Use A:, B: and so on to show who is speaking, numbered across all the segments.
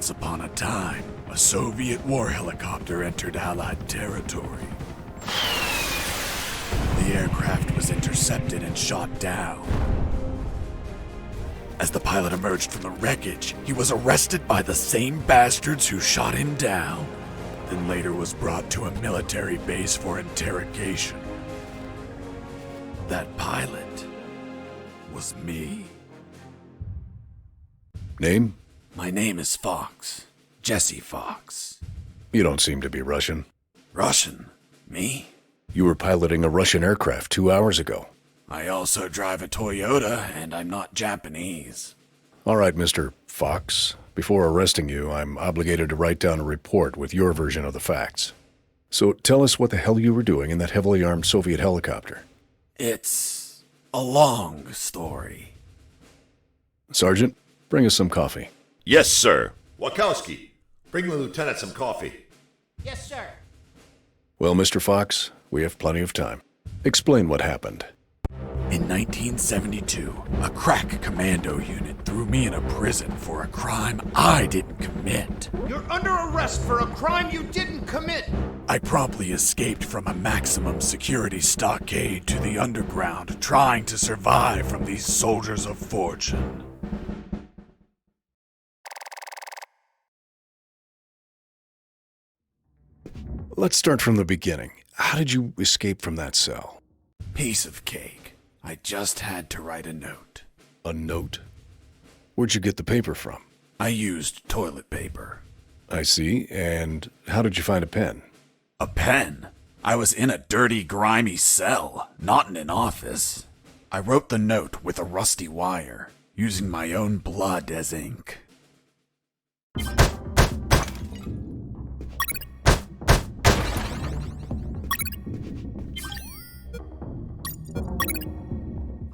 A: Once upon a time, a Soviet war helicopter entered Allied territory. The aircraft was intercepted and shot down. As the pilot emerged from the wreckage, he was arrested by the same bastards who shot him down, then later was brought to a military base for interrogation. That pilot was me.
B: Name?
A: My name is Fox. Jesse Fox.
B: You don't seem to be Russian.
A: Russian? Me?
B: You were piloting a Russian aircraft 2 hours ago.
A: I also drive a Toyota, and I'm not Japanese.
B: All right, Mr. Fox. Before arresting you, I'm obligated to write down a report with your version of the facts. So tell us what the hell you were doing in that heavily armed Soviet helicopter.
A: It's a long story.
B: Sergeant, bring us some coffee.
C: Yes, sir. Wachowski, bring the lieutenant some coffee.
D: Yes, sir.
B: Well, Mr. Fox, we have plenty of time. Explain what happened.
A: In 1972, a crack commando unit threw me in a prison for a crime I didn't commit.
D: You're under arrest for a crime you didn't commit.
A: I promptly escaped from a maximum security stockade to the underground, trying to survive from these soldiers of fortune.
B: Let's start from the beginning. How did you escape from that cell?
A: Piece of cake. I just had to write a note.
B: A note? Where'd you get the paper from?
A: I used toilet paper.
B: I see. And how did you find a pen?
A: A pen? I was in a dirty, grimy cell, not in an office. I wrote the note with a rusty wire, using my own blood as ink.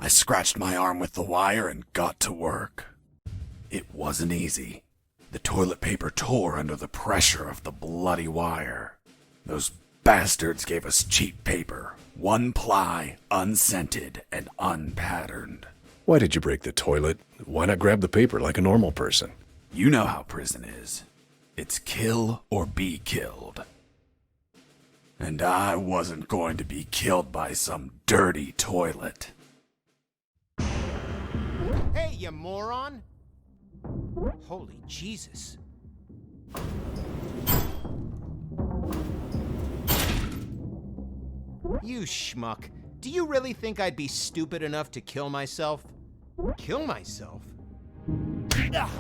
A: I scratched my arm with the wire and got to work. It wasn't easy. The toilet paper tore under the pressure of the bloody wire. Those bastards gave us cheap paper, one ply, unscented, and unpatterned.
B: Why did you break the toilet? Why not grab the paper like a normal person?
A: You know how prison is. It's kill or be killed. And I wasn't going to be killed by some dirty toilet.
D: Hey, you moron! Holy Jesus. You schmuck. Do you really think I'd be stupid enough to kill myself? Kill myself? Ugh.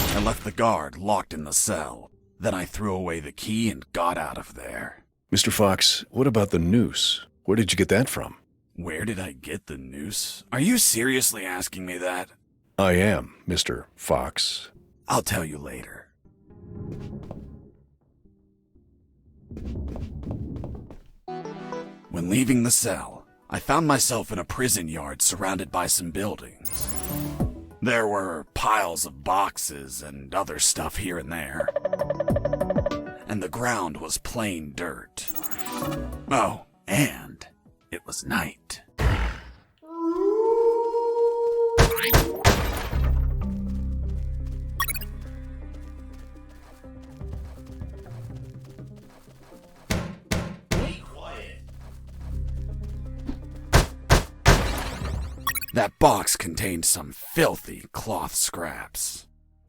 A: I left the guard locked in the cell. Then I threw away the key and got out of there.
B: Mr. Fox, what about the noose? Where did you get that from?
A: Where did I get the noose? Are you seriously asking me that?
B: I am, Mr. Fox.
A: I'll tell you later. When leaving the cell, I found myself in a prison yard surrounded by some buildings. There were piles of boxes and other stuff here and there. And the ground was plain dirt. Oh, and it was night. That box contained some filthy cloth scraps.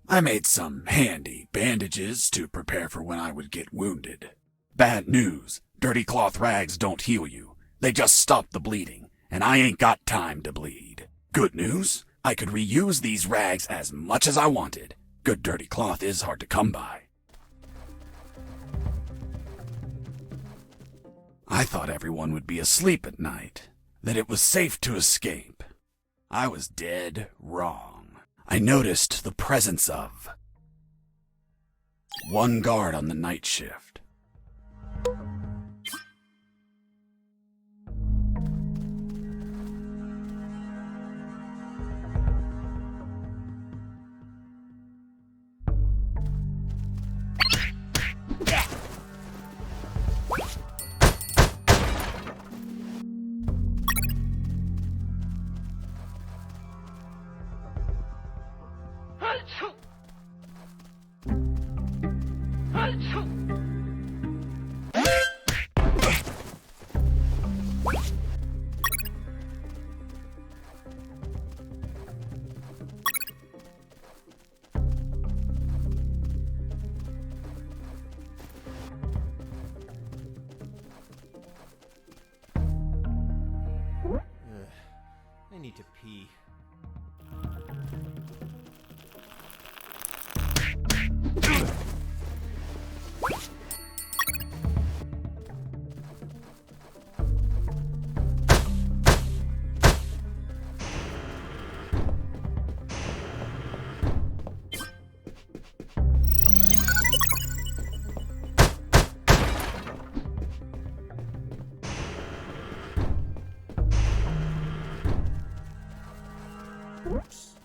A: I made some handy bandages to prepare for when I would get wounded. Bad news, dirty cloth rags don't heal you. They just stop the bleeding, and I ain't got time to bleed. Good news, I could reuse these rags as much as I wanted. Good dirty cloth is hard to come by. I thought everyone would be asleep at night, that it was safe to escape. I was dead wrong. I noticed the presence of one guard on the night shift.
D: I need to pee.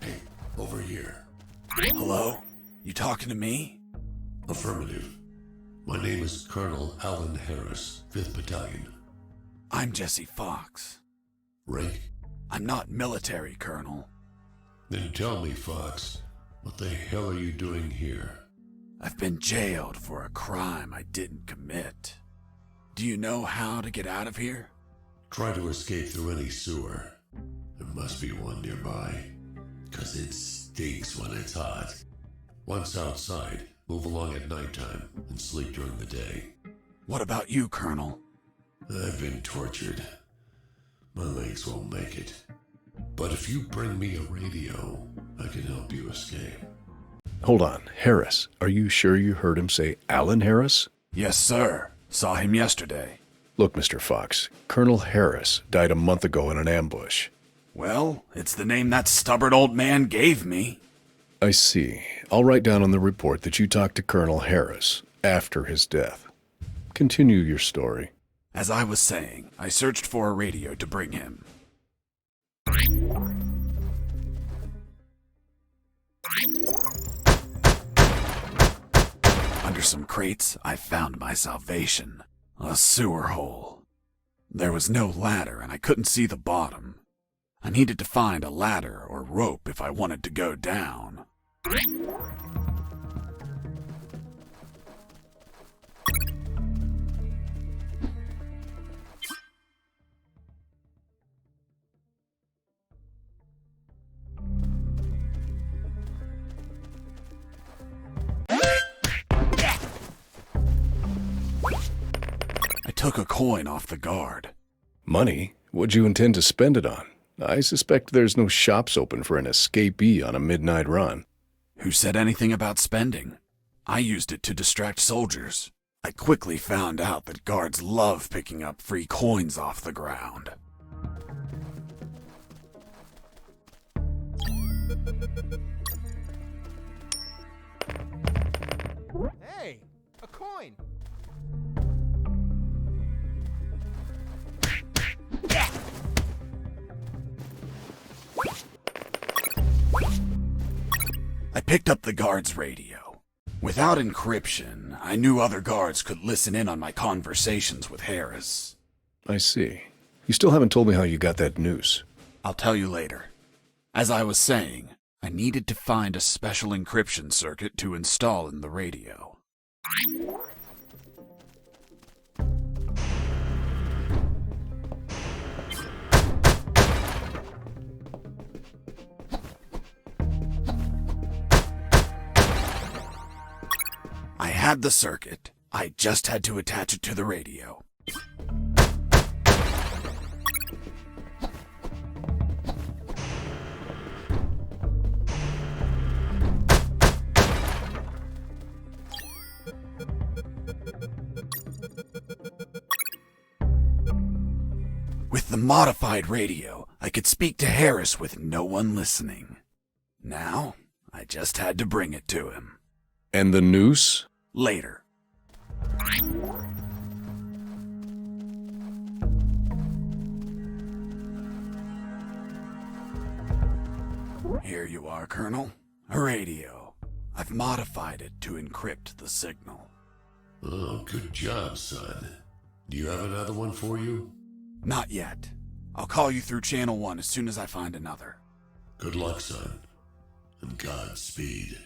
E: Hey, over here.
A: Hello? You talking to me?
E: Affirmative. My name is Colonel Alan Harris, 5th Battalion.
A: I'm Jesse Fox.
E: Rank?
A: I'm not military, Colonel.
E: Then tell me, Fox, what the hell are you doing here?
A: I've been jailed for a crime I didn't commit. Do you know how to get out of here?
E: Try to escape through any sewer. There must be one nearby, 'cause it stinks when it's hot. Once outside, move along at nighttime and sleep during the day.
A: What about you, Colonel?
E: I've been tortured. My legs won't make it. But if you bring me a radio, I can help you escape.
B: Hold on, Harris. Are you sure you heard him say Alan Harris?
A: Yes, sir. Saw him yesterday.
B: Look, Mr. Fox, Colonel Harris died a month ago in an ambush.
A: Well, it's the name that stubborn old man gave me.
B: I see. I'll write down on the report that you talked to Colonel Harris after his death. Continue your story.
A: As I was saying, I searched for a radio to bring him. Under some crates, I found my salvation. A sewer hole. There was no ladder and I couldn't see the bottom. I needed to find a ladder or rope if I wanted to go down. I took a coin off the guard.
B: Money? What'd you intend to spend it on? I suspect there's no shops open for an escapee on a midnight run.
A: Who said anything about spending? I used it to distract soldiers. I quickly found out that guards love picking up free coins off the ground.
D: Hey, a coin.
A: I picked up the guard's radio. Without encryption, I knew other guards could listen in on my conversations with Harris.
B: I see. You still haven't told me how you got that noose.
A: I'll tell you later. As I was saying, I needed to find a special encryption circuit to install in the radio. I had the circuit. I just had to attach it to the radio. With the modified radio, I could speak to Harris with no one listening. Now, I just had to bring it to him.
B: And the noose?
A: Later. Here you are, Colonel. A radio. I've modified it to encrypt the signal.
E: Oh, good job, son. Do you have another one for you?
A: Not yet. I'll call you through Channel 1 as soon as I find another.
E: Good luck, son. And Godspeed.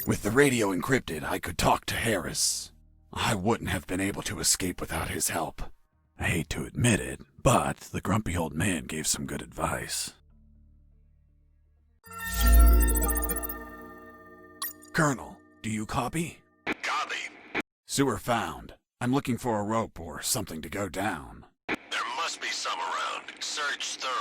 A: With the radio encrypted, I could talk to Harris. I wouldn't have been able to escape without his help. I hate to admit it, but the grumpy old man gave some good advice. Colonel, do you copy?
E: Copy.
A: Sewer found. I'm looking for a rope or something to go down.
E: There must be some around. Search thoroughly.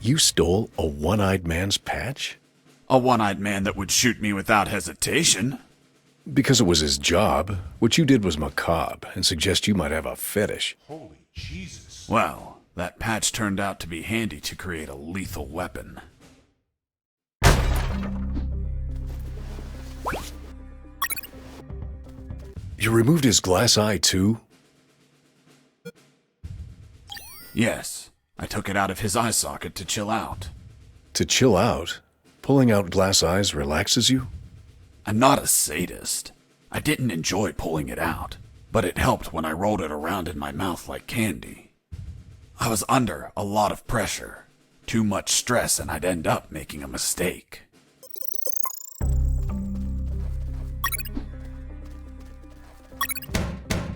B: You stole a one-eyed man's patch?
A: A one-eyed man that would shoot me without hesitation.
B: Because it was his job. What you did was macabre and suggest you might have a fetish.
C: Holy Jesus.
A: Well, that patch turned out to be handy to create a lethal weapon.
B: You removed his glass eye, too?
A: Yes, I took it out of his eye socket to chill out.
B: To chill out? Pulling out glass eyes relaxes you?
A: I'm not a sadist. I didn't enjoy pulling it out, but it helped when I rolled it around in my mouth like candy. I was under a lot of pressure, too much stress, and I'd end up making a mistake.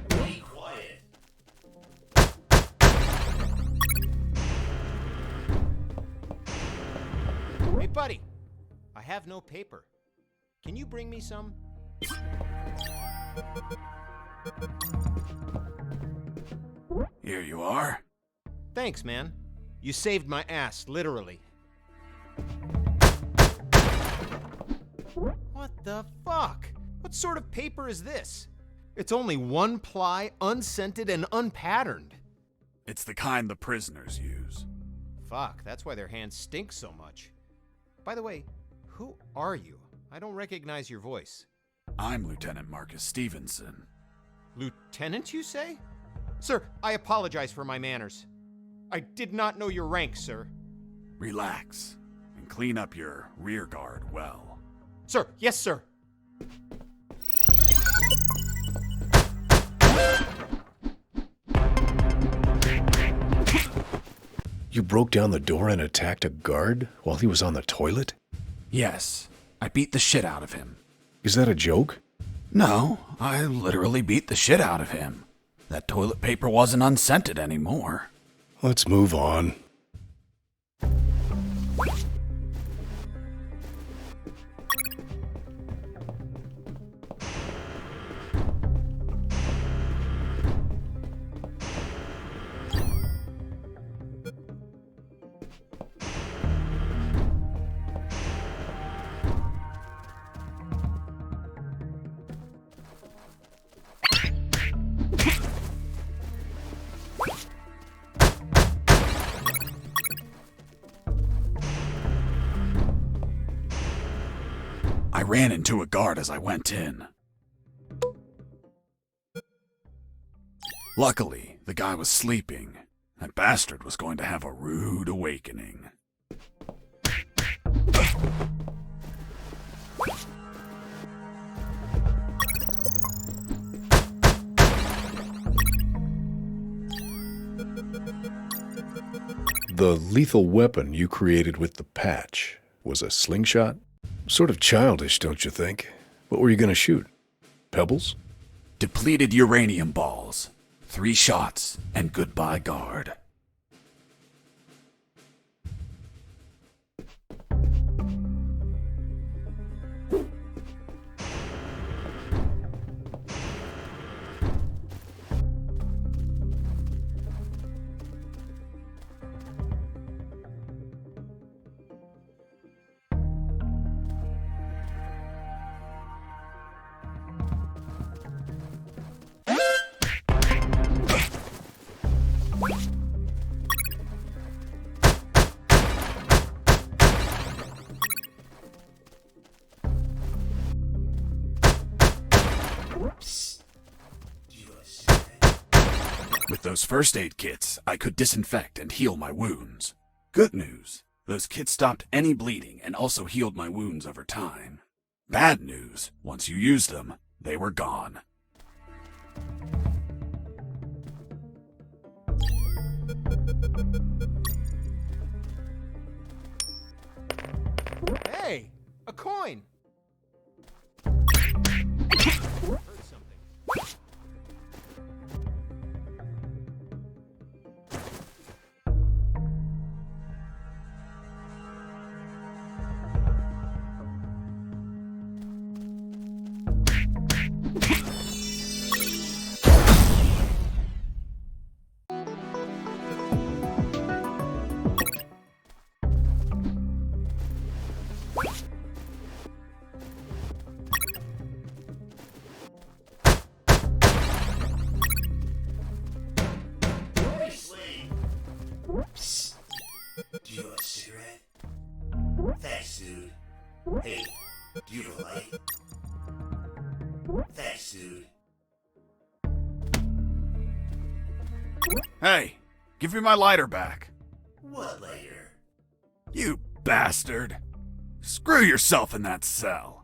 D: Be quiet. Hey, buddy. I have no paper. Can you bring me some?
A: Here you are.
D: Thanks, man. You saved my ass, literally. What the fuck? What sort of paper is this? It's only one ply, unscented, and unpatterned.
A: It's the kind the prisoners use.
D: Fuck, that's why their hands stink so much. By the way, who are you? I don't recognize your voice.
A: I'm Lieutenant Marcus Stevenson.
D: Lieutenant, you say? Sir, I apologize for my manners. I did not know your rank, sir.
A: Relax and clean up your rear guard well.
D: Sir, yes, sir.
B: You broke down the door and attacked a guard while he was on the toilet?
A: Yes, I beat the shit out of him.
B: Is that a joke?
A: No, I literally beat the shit out of him. That toilet paper wasn't unscented anymore.
B: Let's move on.
A: I ran into a guard as I went in. Luckily, the guy was sleeping. That bastard was going to have a rude awakening.
B: The lethal weapon you created with the patch was a slingshot? Sort of childish, don't you think? What were you going to shoot? Pebbles?
A: Depleted uranium balls. 3 shots, and goodbye, guard. With those first aid kits, I could disinfect and heal my wounds. Good news, those kits stopped any bleeding and also healed my wounds over time. Bad news, once you used them, they were gone.
D: Hey, a coin! Heard something.
F: Psst. Do you have a cigarette? Thanks, dude. Hey, do you have a light? Thanks, dude.
A: Hey, give me my lighter back.
F: What later?
A: You bastard. Screw yourself in that cell.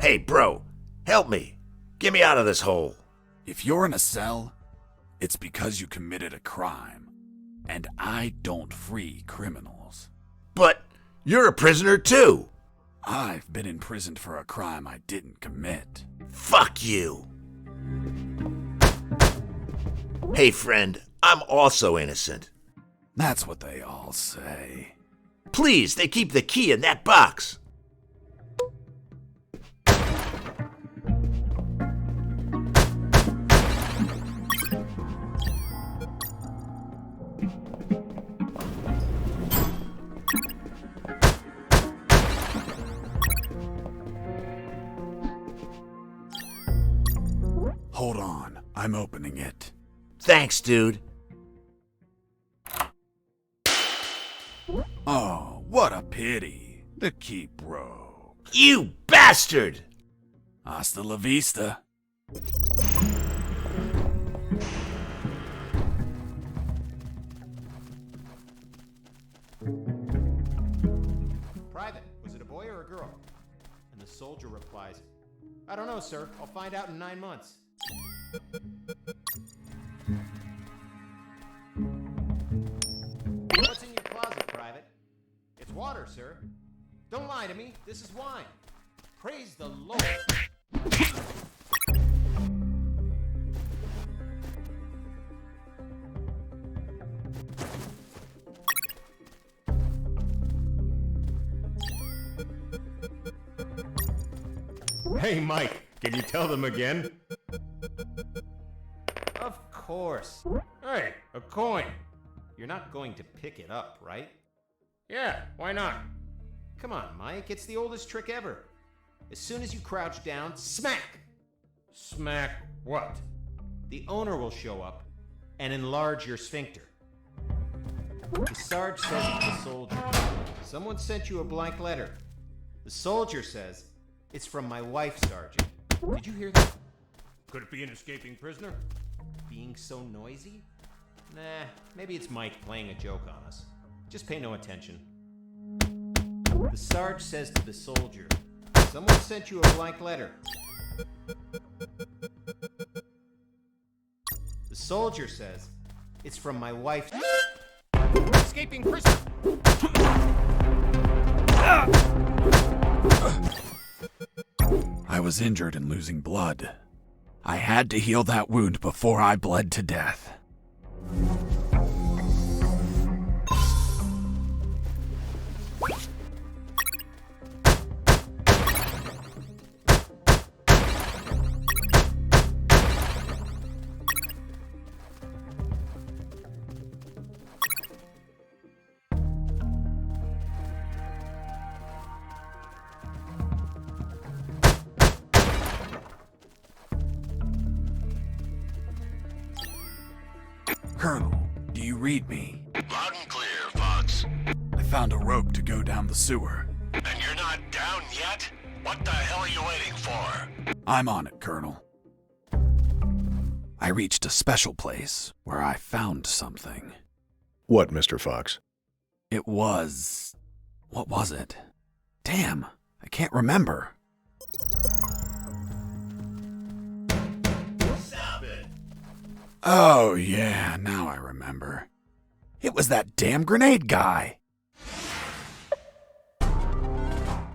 F: Hey, bro, help me. Get me out of this hole.
A: If you're in a cell, it's because you committed a crime. And I don't free criminals.
F: But you're a prisoner too.
A: I've been imprisoned for a crime I didn't commit.
F: Fuck you. Hey, friend, I'm also innocent.
A: That's what they all say.
F: Please, they keep the key in that box.
A: Hold on, I'm opening it.
F: Thanks, dude.
A: Oh, what a pity. The key broke.
F: You bastard!
A: Hasta la vista.
D: Private, was it a boy or a girl? And the soldier replies, I don't know, sir. I'll find out in 9 months. What's in your closet, Private? It's water, sir. Don't lie to me. This is wine. Praise the Lord. Hey, Mike, can you tell them again? Of course. Hey, a coin. You're not going to pick it up, right? Yeah, why not? Come on, Mike, it's the oldest trick ever. As soon as you crouch down, smack! Smack what? The owner will show up and enlarge your sphincter. The Sarge says to the soldier, someone sent you a blank letter. The soldier says, it's from my wife, Sergeant. Did you hear that? Could it be an escaping prisoner? Being so noisy? Nah, maybe it's Mike playing a joke on us. Just pay no attention. The Sarge says to the soldier, someone sent you a blank letter. The soldier says, it's from my wife. Escaping prisoner!
A: I was injured and losing blood. I had to heal that wound before I bled to death. read me.
E: Loud and clear, Fox.
A: I found a rope to go down the sewer.
E: And you're not down yet? What the hell are you waiting for?
A: I'm on it, Colonel. I reached a special place where I found something.
B: What, Mr. Fox?
A: It was... what was it? Damn, I can't remember.
F: Stop it.
A: Oh yeah, now I remember. It was that damn grenade guy.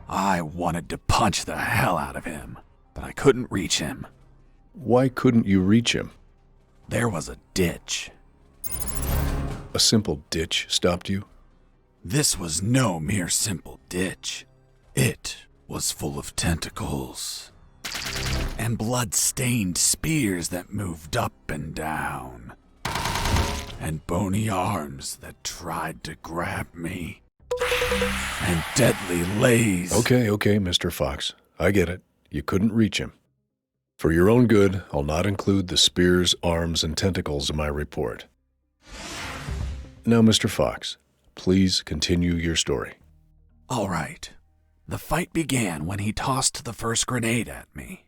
A: I wanted to punch the hell out of him, but I couldn't reach him.
B: Why couldn't you reach him?
A: There was a ditch.
B: A simple ditch stopped you?
A: This was no mere simple ditch. It was full of tentacles and blood-stained spears that moved up and down, and bony arms that tried to grab me, and deadly lays.
B: Okay, Mr. Fox. I get it. You couldn't reach him. For your own good, I'll not include the spears, arms, and tentacles in my report. Now, Mr. Fox, please continue your story.
A: All right. The fight began when he tossed the first grenade at me.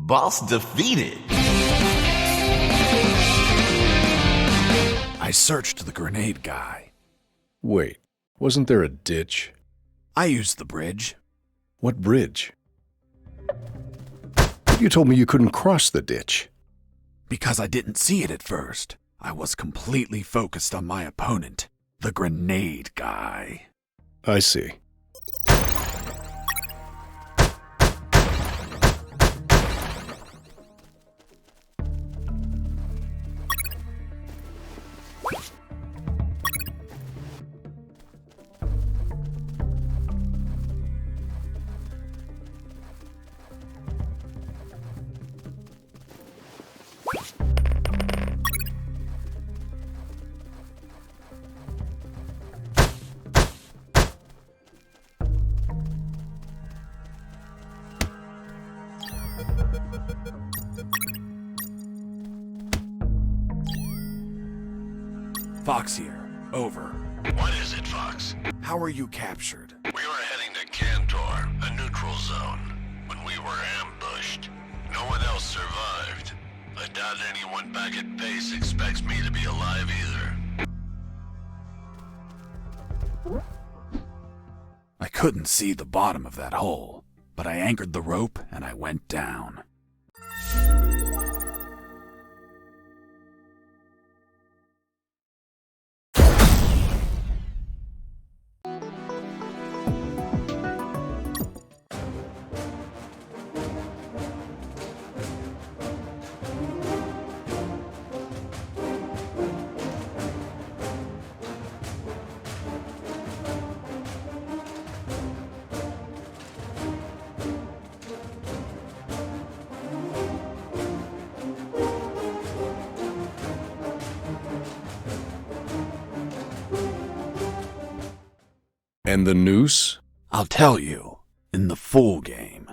F: Boss defeated.
A: I searched the grenade guy.
B: Wait, wasn't there a ditch?
A: I used the bridge.
B: What bridge? But you told me you couldn't cross the ditch.
A: Because I didn't see it at first. I was completely focused on my opponent, the grenade guy.
B: I see.
A: Fox here. Over.
E: What is it, Fox?
A: How were you captured?
E: We were heading to Cantor, a neutral zone, when we were ambushed. No one else survived. I doubt anyone back at base expects me to be alive either.
A: I couldn't see the bottom of that hole, but I anchored the rope and I went down.
B: And the noose?
A: I'll tell you in the full game.